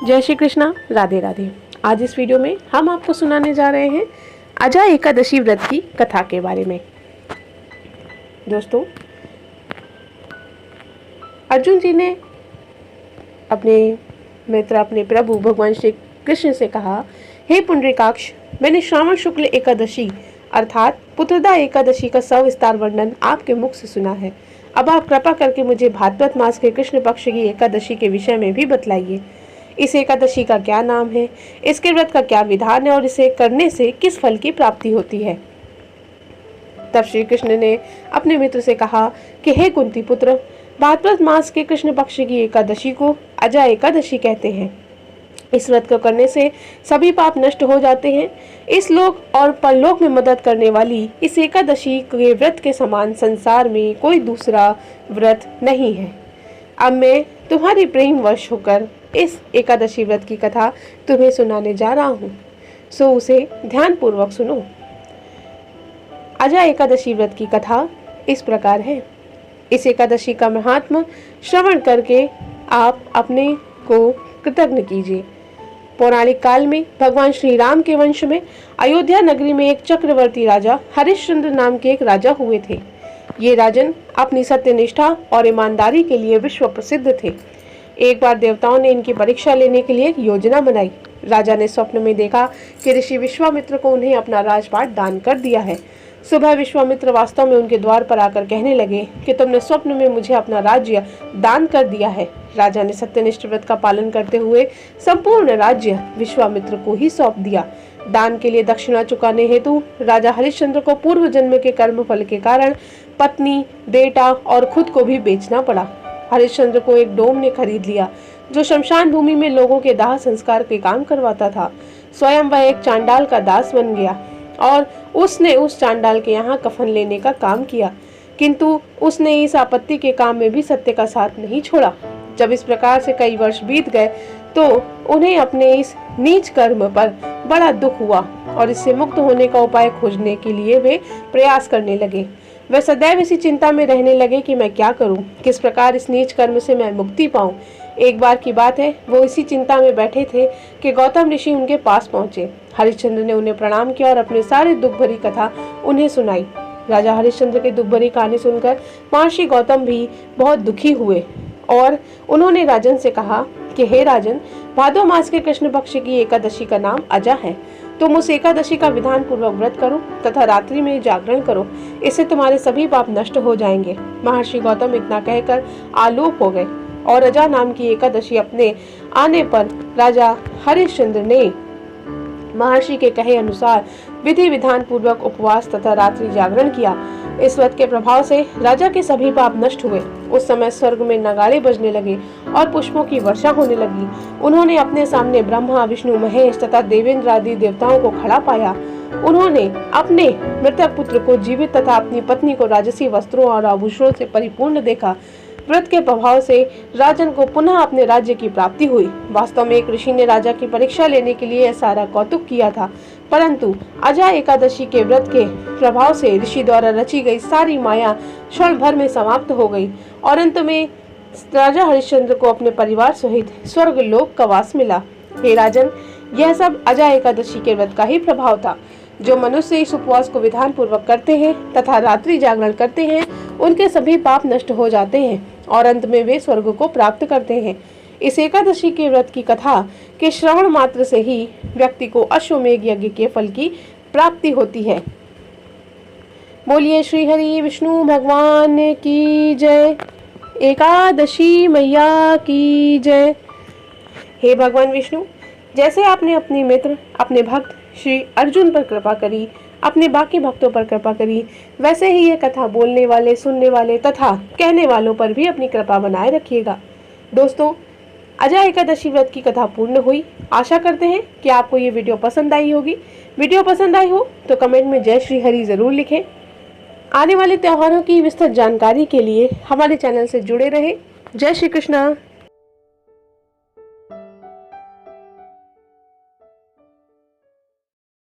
जय श्री कृष्णा, राधे राधे। आज इस वीडियो में हम आपको सुनाने जा रहे हैं अजा एकादशी व्रत की कथा के बारे में। दोस्तों, अर्जुन जी ने अपने मित्र अपने प्रभु भगवान श्री कृष्ण से कहा, हे पुंडरीकाक्ष, मैंने श्रावण शुक्ल एकादशी अर्थात पुत्रदा एकादशी का सविस्तार वर्णन आपके मुख से सुना है। अब आप कृपा करके मुझे भाद्रपद मास के कृष्ण पक्ष की एकादशी के विषय में भी बतलाइए। इस एकादशी का क्या नाम है, इसके व्रत का क्या विधान है और इसे करने से किस फल की प्राप्ति होती है। तब श्री कृष्ण ने अपने मित्र से कहा कि हे कुंती पुत्र, भाद्रपद मास के कृष्ण पक्ष की एकादशी को अजा एकादशी कहते हैं। इस व्रत को करने से सभी पाप नष्ट हो जाते हैं। इस लोक और परलोक में मदद करने वाली इस एकादशी के व्रत के समान संसार में कोई दूसरा व्रत नहीं है। अब मैं तुम्हारी प्रेम वश होकर इस एकादशी व्रत की कथा तुम्हें सुनाने जा रहा हूँ, सो उसे ध्यान पूर्वक सुनो। अजा एकादशी व्रत की कथा इस प्रकार है। इस एकादशी का महात्म श्रवण करके आप अपने को कृतज्ञ कीजिए। पौराणिक काल में भगवान श्री राम के वंश में अयोध्या नगरी में एक चक्रवर्ती राजा हरिश्चंद्र नाम के एक राजा हुए थे। ये राजन अपनी सत्यनिष्ठा और ईमानदारी के लिए विश्व प्रसिद्ध थे। एक बार देवताओं ने इनकी परीक्षा लेने के लिए एक योजना बनाई। राजा ने स्वप्न में देखा कि ऋषि विश्वामित्र को उन्हें अपना राजपाट दान कर दिया है। सुबह विश्वामित्र वास्तव में उनके द्वार पर आकर कहने लगे कि तुमने स्वप्न में मुझे अपना राज्य दान कर दिया है। राजा ने सत्यनिष्ठ व्रत का पालन करते हुए संपूर्ण राज्य विश्वामित्र को ही सौंप दिया। दान के लिए दक्षिणा चुकाने हेतु राजा हरिश्चंद्र को पूर्व जन्म के कर्म फल के कारण पत्नी, बेटा और खुद को भी बेचना पड़ा। हरिश्चंद्र को एक डोम ने खरीद लिया जो शमशान भूमि में लोगों के दाह संस्कार के काम करवाता था। स्वयं वह एक चांडाल का दास बन गया और उसने उस चांडाल के यहाँ कफन लेने का काम किया, किंतु उसने इस आपत्ति के काम में भी सत्य का साथ नहीं छोड़ा। जब इस प्रकार से कई वर्ष बीत गए तो उन्हें अपने इस नीच कर्म पर बड़ा दुख हुआ और इससे मुक्त होने का उपाय खोजने के लिए वे प्रयास करने लगे। वे सदैव इसी चिंता में रहने लगे कि मैं क्या करूं, किस प्रकार इस नीच कर्म से मैं मुक्ति पाऊं। एक बार की बात है, वो इसी चिंता में बैठे थे कि गौतम ऋषि उनके पास पहुंचे। हरिश्चंद्र ने उन्हें प्रणाम किया और अपने सारे दुख भरी कथा उन्हें सुनाई। राजा हरिश्चंद्र की दुख भरी कहानी सुनकर महर्षि गौतम भी बहुत दुखी हुए और उन्होंने राजन से कहा कि हे राजन, भादो मास के कृष्ण पक्ष की एकादशी का नाम अजा है। तुम उस एकादशी का विधान पूर्वक व्रत करो तथा रात्रि में जागरण करो, इससे तुम्हारे सभी पाप नष्ट हो जाएंगे। महर्षि गौतम इतना कहकर आलोक हो गए और अजा नाम की एकादशी अपने आने पर राजा हरिश्चंद्र ने महर्षि के कहे अनुसार विधि विधान पूर्वक उपवास तथा रात्रि जागरण किया। इस व्रत के प्रभाव से राजा के सभी पाप नष्ट हुए। उस समय स्वर्ग में नगाड़े बजने लगे और पुष्पों की वर्षा होने लगी। उन्होंने अपने सामने ब्रह्मा, विष्णु, महेश तथा देवेंद्र आदि देवताओं को खड़ा पाया। उन्होंने अपने मृतक पुत्र को जीवित तथा अपनी पत्नी को राजसी वस्त्रों और आभूषणों से परिपूर्ण देखा। व्रत के प्रभाव से राजन को पुनः अपने राज्य की प्राप्ति हुई। वास्तव में एक ऋषि ने राजा की परीक्षा लेने के लिए सारा कौतुक किया था, परंतु अजा एकादशी के व्रत के प्रभाव से ऋषि द्वारा रची गई सारी माया क्षण भर में समाप्त हो गई और अंत में राजा हरिश्चंद्र को अपने परिवार सहित स्वर्ग लोक का वास मिला। हे राजन, यह सब अजा एकादशी के व्रत का ही प्रभाव था। जो मनुष्य इस उपवास को विधान पूर्वक करते हैं तथा रात्रि जागरण करते हैं, उनके सभी पाप नष्ट हो जाते हैं और अंत में वे स्वर्ग को प्राप्त करते हैं। इस एकादशी के व्रत की कथा के श्रवण मात्र से ही व्यक्ति को अश्वमेघ यज्ञ के फल की प्राप्ति होती है। बोलिए श्री हरि विष्णु भगवान की जय। एकादशी मैया की जय। हे भगवान विष्णु, जैसे आपने अपने मित्र, अपने भक्त श्री अर्जुन पर कृपा करी, अपने बाकी भक्तों पर कृपा करी, वैसे ही ये कथा बोलने वाले, सुनने वाले तथा कहने वालों पर भी अपनी कृपा बनाए रखिएगा। दोस्तों, अजा एकादशी व्रत की कथा पूर्ण हुई। आशा करते हैं कि आपको ये वीडियो पसंद आई होगी। वीडियो पसंद आई हो तो कमेंट में जय श्री हरि जरूर लिखें। आने वाले त्योहारों की विस्तृत जानकारी के लिए हमारे चैनल से जुड़े रहें। जय श्री कृष्णा।